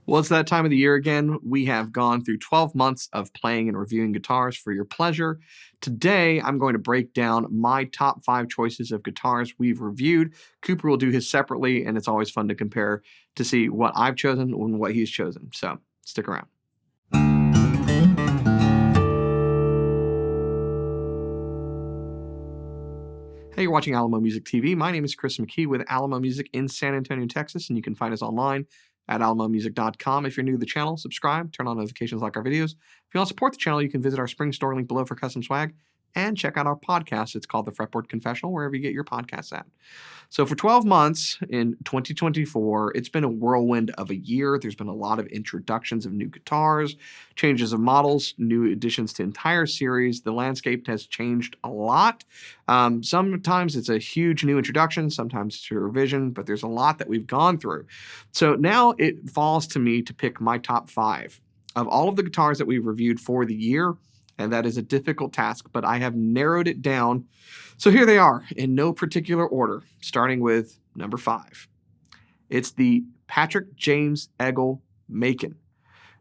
Well, it's that time of the year again. We have gone through 12 months of playing and reviewing guitars for your pleasure. Today, I'm going to break down my top 5 choices of guitars we've reviewed. Cooper will do his separately, and it's always fun to compare to see what I've chosen and what he's chosen. So stick around. Hey, you're watching Alamo Music TV. My name is Chris McKee with Alamo Music in San Antonio, Texas, and you can find us online at alamomusic.com. If you're new to the channel, subscribe, turn on notifications, like our videos. If you want to support the channel, you can visit our spring store link below for custom swag and check out our podcast. It's called the Fretboard Confessional, wherever you get your podcasts at. So for 12 months in 2024, it's been a whirlwind of a year. There's been a lot of introductions of new guitars, changes of models, new additions to entire series. The landscape has changed a lot. Sometimes it's a huge new introduction, sometimes it's a revision, but there's a lot that we've gone through. So now it falls to me to pick my top 5 of all of the guitars that we've reviewed for the year. And that is a difficult task, but I have narrowed it down. So here they are in no particular order, starting with number 5. It's the Patrick James Eggle Macon.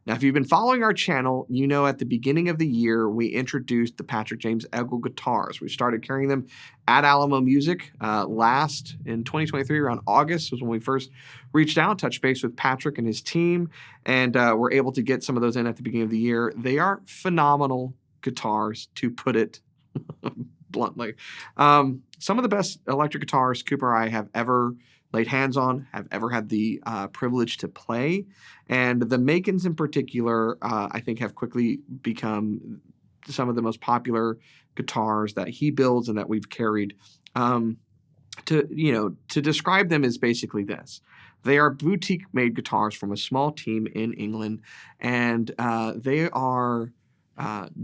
Now, if you've been following our channel, you know at the beginning of the year, we introduced the Patrick James Eggle guitars. We started carrying them at Alamo Music last in 2023, around August was when we first reached out, touched base with Patrick and his team, and were able to get some of those in at the beginning of the year. They are phenomenal guitars, to put it bluntly. Some of the best electric guitars Cooper and I have ever laid hands on, have ever had the privilege to play. And the Macons in particular, I think have quickly become some of the most popular guitars that he builds and that we've carried. To describe them is basically this. They are boutique-made guitars from a small team in England, and they are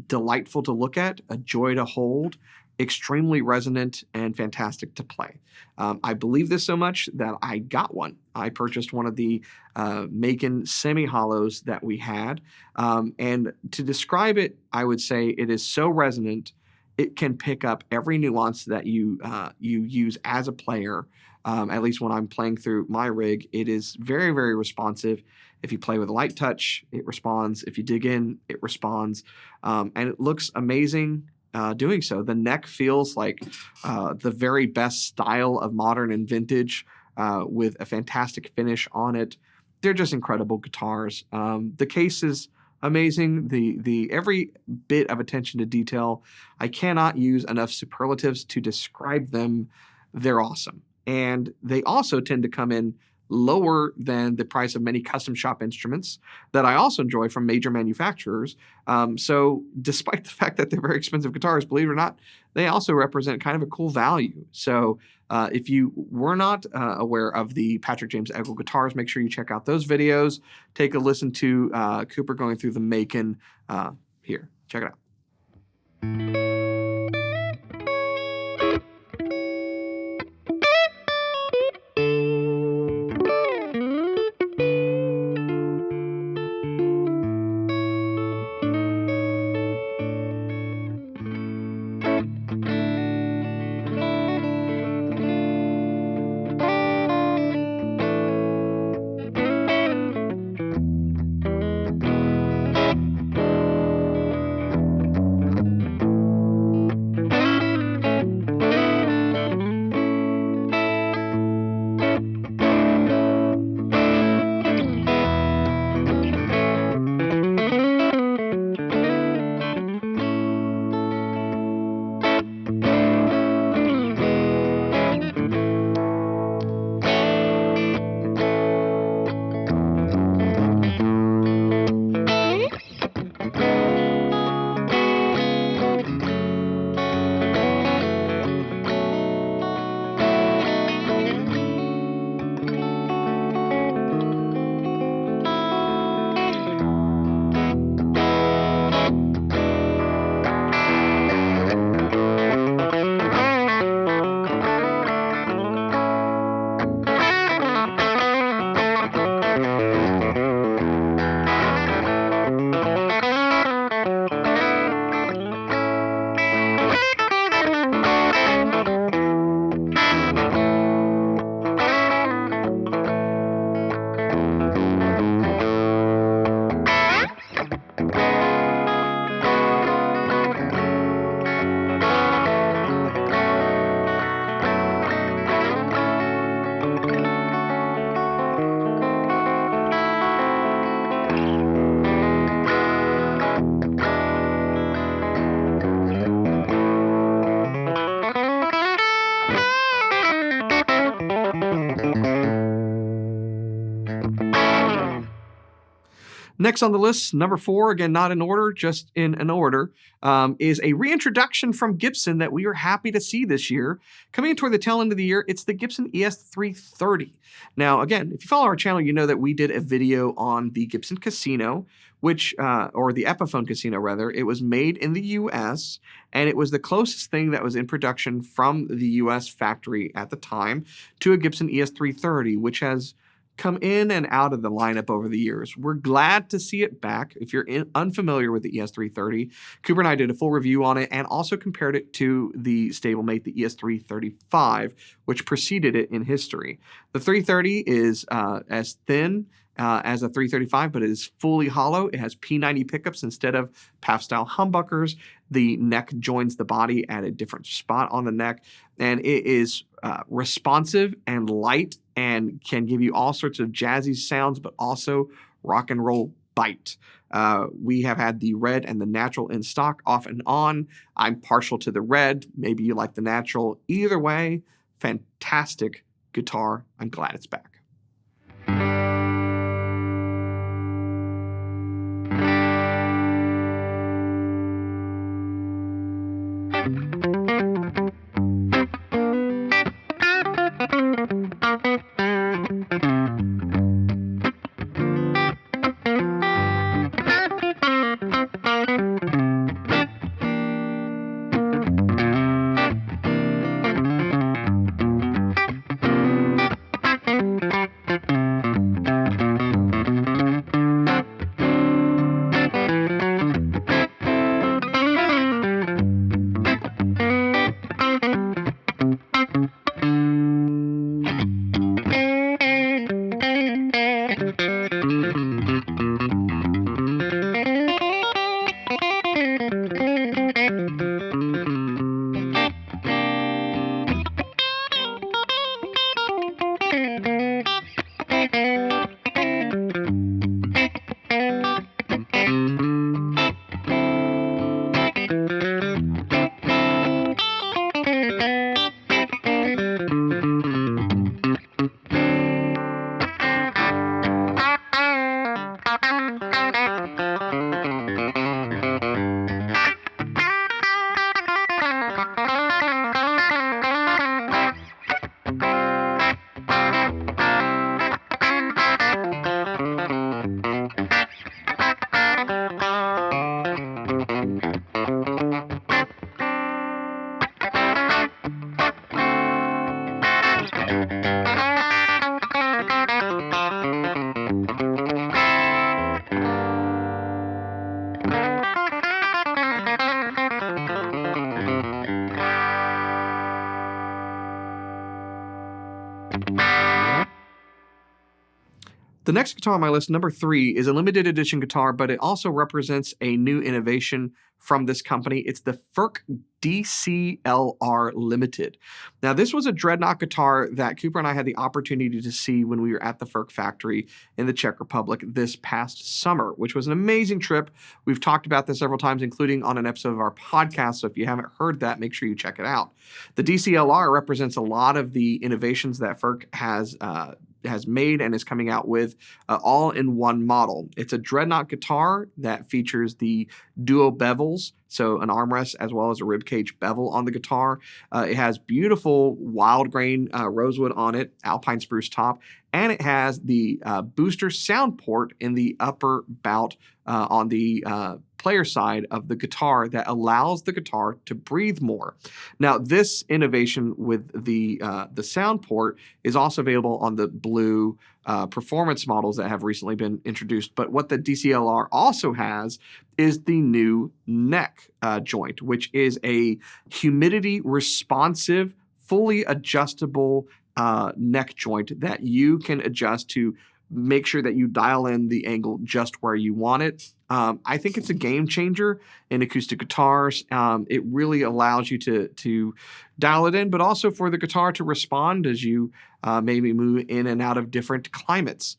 delightful to look at, a joy to hold, extremely resonant, and fantastic to play. I believe this so much that I got one. I purchased one of the Macon semi-hollows that we had. And to describe it, I would say it is so resonant, it can pick up every nuance that you use as a player. At least when I'm playing through my rig, it is very, very responsive. If you play with a light touch, it responds. If you dig in, it responds. And it looks amazing doing so. The neck feels like the very best style of modern and vintage with a fantastic finish on it. They're just incredible guitars. The case is amazing. The every bit of attention to detail, I cannot use enough superlatives to describe them. They're awesome. And they also tend to come in lower than the price of many custom shop instruments that I also enjoy from major manufacturers. So despite the fact that they're very expensive guitars, believe it or not, they also represent kind of a cool value. So if you were not aware of the Patrick James Eggle guitars, make sure you check out those videos. Take a listen to Cooper going through the Macon here. Check it out. Next on the list, number 4, again, not in order, just in an order, is a reintroduction from Gibson that we are happy to see this year. Coming in toward the tail end of the year, it's the Gibson ES-330. Now, again, if you follow our channel, you know that we did a video on the Gibson Casino, which, or the Epiphone Casino, rather. It was made in the U.S., and it was the closest thing that was in production from the U.S. factory at the time to a Gibson ES-330, which has come in and out of the lineup over the years. We're glad to see it back. If you're unfamiliar with the ES-330, Cooper and I did a full review on it and also compared it to the stablemate, the ES-335, which preceded it in history. The 330 is as thin as a 335, but it is fully hollow. It has P90 pickups instead of PAF-style humbuckers. The neck joins the body at a different spot on the neck, and it is responsive and light and can give you all sorts of jazzy sounds, but also rock and roll bite. We have had the red and the natural in stock off and on. I'm partial to the red. Maybe you like the natural. Either way, fantastic guitar. I'm glad it's back. The next guitar on my list, number 3, is a limited edition guitar, but it also represents a new innovation from this company. It's the Furch DCLR Limited. Now, this was a dreadnought guitar that Cooper and I had the opportunity to see when we were at the Furch factory in the Czech Republic this past summer, which was an amazing trip. We've talked about this several times, including on an episode of our podcast, so if you haven't heard that, make sure you check it out. The DCLR represents a lot of the innovations that Furch has made and is coming out with all in one model. It's a dreadnought guitar that features the duo bevels, so an armrest as well as a ribcage bevel on the guitar. It has beautiful wild grain rosewood on it, alpine spruce top, and it has the booster sound port in the upper bout on the player side of the guitar that allows the guitar to breathe more. Now, this innovation with the sound port is also available on the blue performance models that have recently been introduced. But what the DCLR also has is the new neck joint, which is a humidity responsive, fully adjustable neck joint that you can adjust to make sure that you dial in the angle just where you want it. I think it's a game changer in acoustic guitars. It really allows you to dial it in, but also for the guitar to respond as you maybe move in and out of different climates.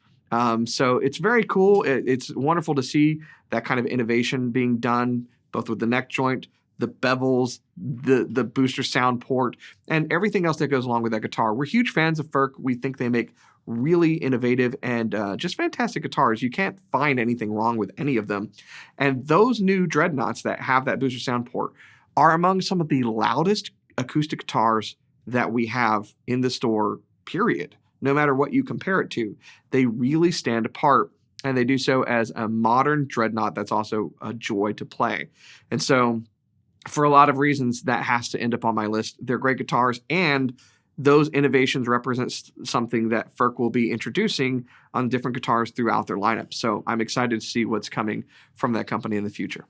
So it's very cool. It's wonderful to see that kind of innovation being done, both with the neck joint, the bevels, the booster sound port, and everything else that goes along with that guitar. We're huge fans of Furch. We think they make really innovative and just fantastic guitars. You can't find anything wrong with any of them. And those new dreadnoughts that have that booster sound port are among some of the loudest acoustic guitars that we have in the store, period. No matter what you compare it to, they really stand apart, and they do so as a modern dreadnought that's also a joy to play. And so for a lot of reasons, that has to end up on my list. They're great guitars, and those innovations represent something that Furch will be introducing on different guitars throughout their lineup. So I'm excited to see what's coming from that company in the future.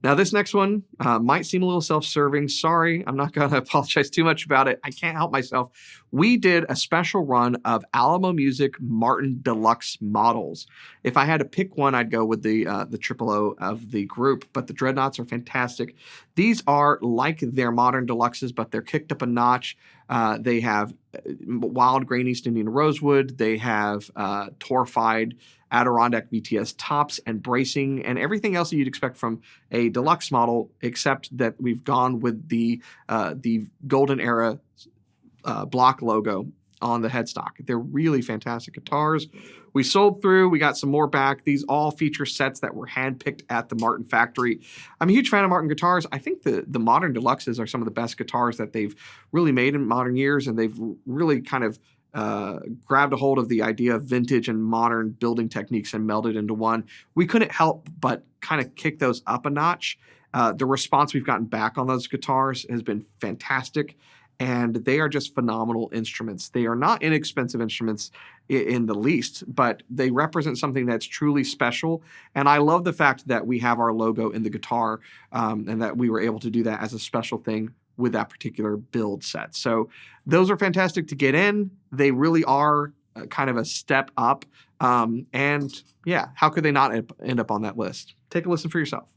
Now, this next one might seem a little self-serving. Sorry, I'm not going to apologize too much about it. I can't help myself. We did a special run of Alamo Music Martin Deluxe models. If I had to pick one, I'd go with the triple O of the group, but the dreadnoughts are fantastic. These are like their modern Deluxes, but they're kicked up a notch. They have wild grain East Indian rosewood. They have torfied Adirondack VTS tops and bracing and everything else that you'd expect from a deluxe model, except that we've gone with the golden era block logo on the headstock. They're really fantastic guitars. We sold through. We got some more back. These all feature sets that were handpicked at the Martin factory. I'm a huge fan of Martin guitars. I think the modern Deluxes are some of the best guitars that they've really made in modern years, and they've really kind of grabbed a hold of the idea of vintage and modern building techniques and melded into one. We couldn't help but kind of kick those up a notch. The response we've gotten back on those guitars has been fantastic, and they are just phenomenal instruments. They are not inexpensive instruments in the least, but they represent something that's truly special. And I love the fact that we have our logo in the guitar, and that we were able to do that as a special thing with that particular build set. So those are fantastic to get in. They really are kind of a step up. And yeah, how could they not end up on that list? Take a listen for yourself.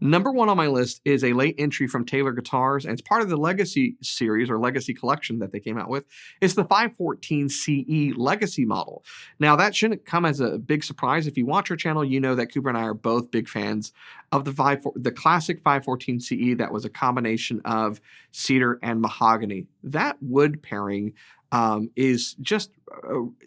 Number one on my list is a late entry from Taylor Guitars, and it's part of the Legacy series or Legacy collection that they came out with. It's the 514 CE Legacy model. Now, that shouldn't come as a big surprise. If you watch our channel, you know that Cooper and I are both big fans of the classic 514 CE that was a combination of cedar and mahogany. That wood pairing is just,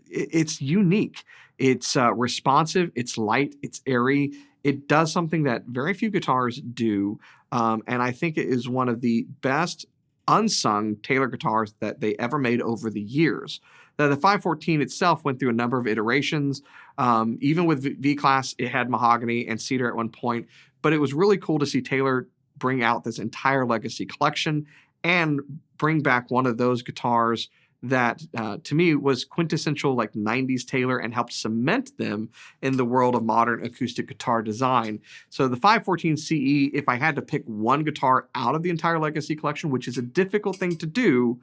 it's unique. It's responsive, it's light, it's airy. It does something that very few guitars do, and I think it is one of the best unsung Taylor guitars that they ever made over the years. Now, the 514 itself went through a number of iterations. Even with V-Class, it had mahogany and cedar at one point, but it was really cool to see Taylor bring out this entire Legacy collection and bring back one of those guitars that to me was quintessential like 90s Taylor and helped cement them in the world of modern acoustic guitar design. So the 514 CE, if I had to pick one guitar out of the entire Legacy collection, which is a difficult thing to do,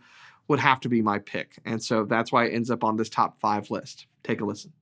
would have to be my pick. And so that's why it ends up on this top 5 list. Take a listen.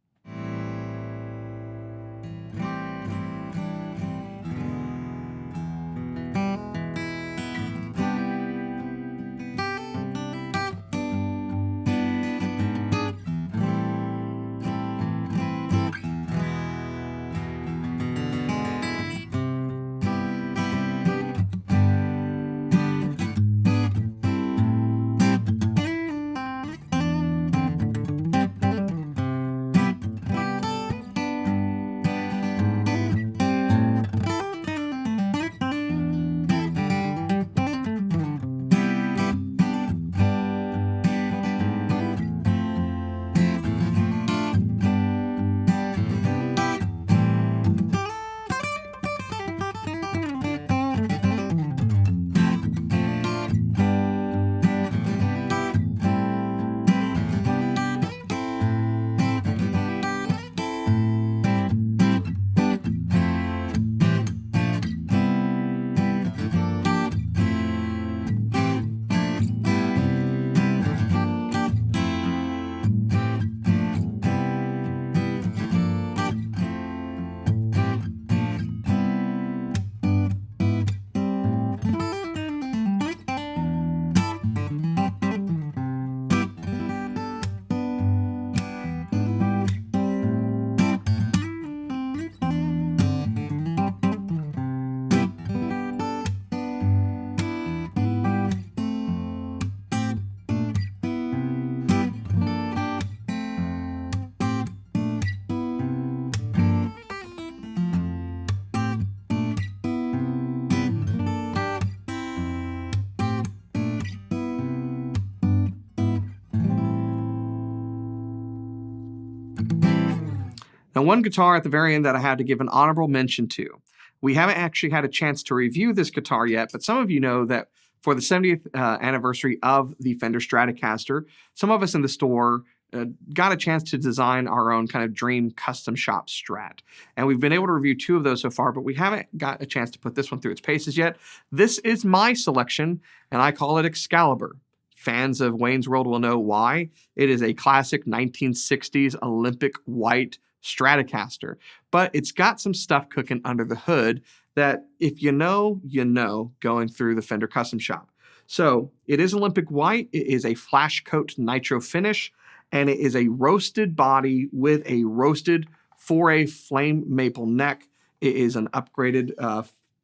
Now, one guitar at the very end that I had to give an honorable mention to. We haven't actually had a chance to review this guitar yet, but some of you know that for the 70th anniversary of the Fender Stratocaster, some of us in the store got a chance to design our own kind of dream custom shop Strat. And we've been able to review 2 of those so far, but we haven't got a chance to put this one through its paces yet. This is my selection, and I call it Excalibur. Fans of Wayne's World will know why. It is a classic 1960s Olympic white Stratocaster, but it's got some stuff cooking under the hood that if you know, going through the Fender Custom Shop. So it is Olympic white. It is a flash coat nitro finish, and it is a roasted body with a roasted 4A flame maple neck. It is an upgraded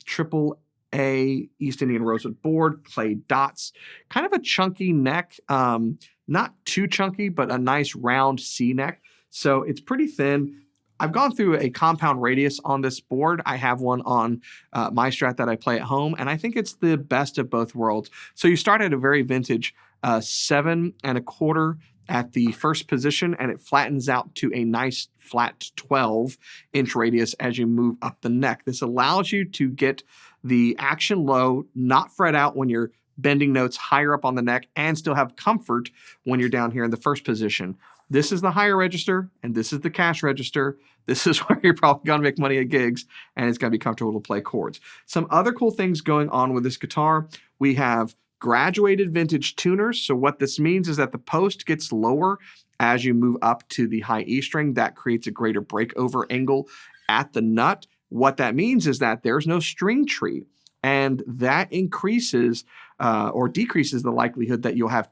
triple A East Indian rosewood board, clay dots, kind of a chunky neck, not too chunky, but a nice round C neck. So it's pretty thin. I've gone through a compound radius on this board. I have one on my Strat that I play at home, and I think it's the best of both worlds. So you start at a very vintage 7 1/4 at the first position, and it flattens out to a nice flat 12-inch radius as you move up the neck. This allows you to get the action low, not fret out when you're bending notes higher up on the neck, and still have comfort when you're down here in the first position. This is the higher register, and this is the cash register. This is where you're probably going to make money at gigs, and it's going to be comfortable to play chords. Some other cool things going on with this guitar. We have graduated vintage tuners. So what this means is that the post gets lower as you move up to the high E string. That creates a greater breakover angle at the nut. What that means is that there's no string tree, and that increases or decreases the likelihood that you'll have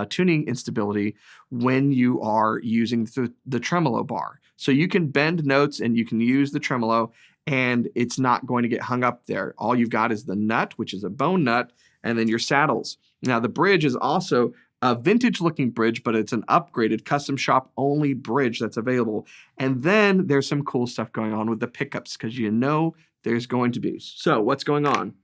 tuning instability when you are using the tremolo bar. So you can bend notes and you can use the tremolo, and it's not going to get hung up there. All you've got is the nut, which is a bone nut, and then your saddles. Now the bridge is also a vintage looking bridge, but it's an upgraded custom shop only bridge that's available. And then there's some cool stuff going on with the pickups, because you know there's going to be. So what's going on?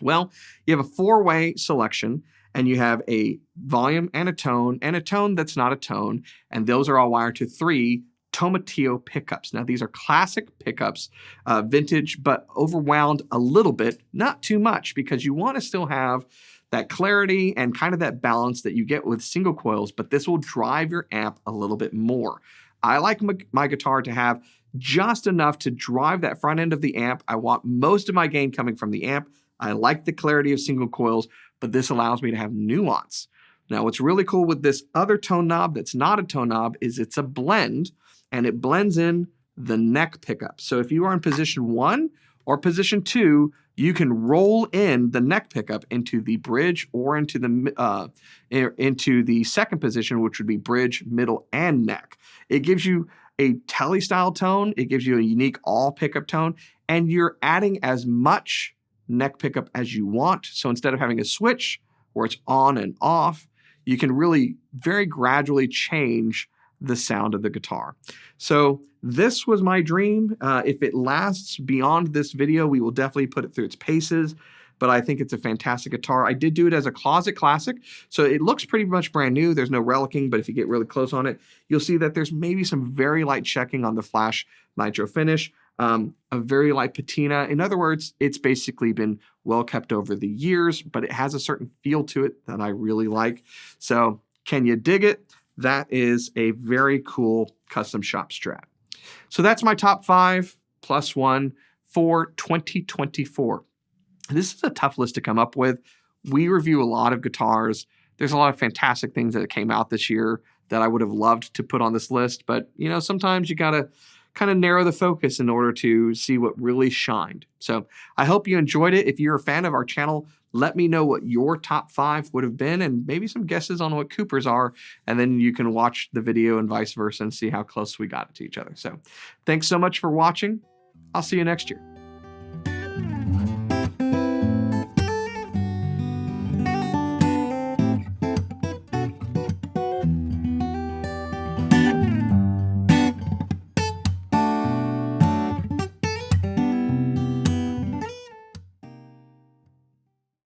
Well, you have a 4-way selection, and you have a volume and a tone that's not a tone, and those are all wired to 3 Tomatillo pickups. Now these are classic pickups, vintage, but overwound a little bit, not too much, because you want to still have that clarity and kind of that balance that you get with single coils, but this will drive your amp a little bit more. I like my guitar to have just enough to drive that front end of the amp. I want most of my gain coming from the amp. I like the clarity of single coils, but this allows me to have nuance. Now, what's really cool with this other tone knob that's not a tone knob is it's a blend, and it blends in the neck pickup. So if you are in position 1 or position 2, you can roll in the neck pickup into the bridge or into the second position, which would be bridge, middle, and neck. It gives you a telly style tone. It gives you a unique all pickup tone, and you're adding as much neck pickup as you want. So instead of having a switch where it's on and off, you can really very gradually change the sound of the guitar. So this was my dream. If it lasts beyond this video, we will definitely put it through its paces, but I think it's a fantastic guitar. I did do it as a closet classic, so it looks pretty much brand new. There's no relicking, but if you get really close on it, you'll see that there's maybe some very light checking on the flash nitro finish, a very light patina. In other words, it's basically been well kept over the years, but it has a certain feel to it that I really like. So can you dig it? That is a very cool custom shop Strat. So that's my top 5 plus 1 for 2024. This is a tough list to come up with. We review a lot of guitars. There's a lot of fantastic things that came out this year that I would have loved to put on this list, but you know, sometimes you gotta kind of narrow the focus in order to see what really shined. So I hope you enjoyed it. If you're a fan of our channel, let me know what your top 5 would have been and maybe some guesses on what Cooper's are, and then you can watch the video and vice versa and see how close we got to each other. So thanks so much for watching. I'll see you next year.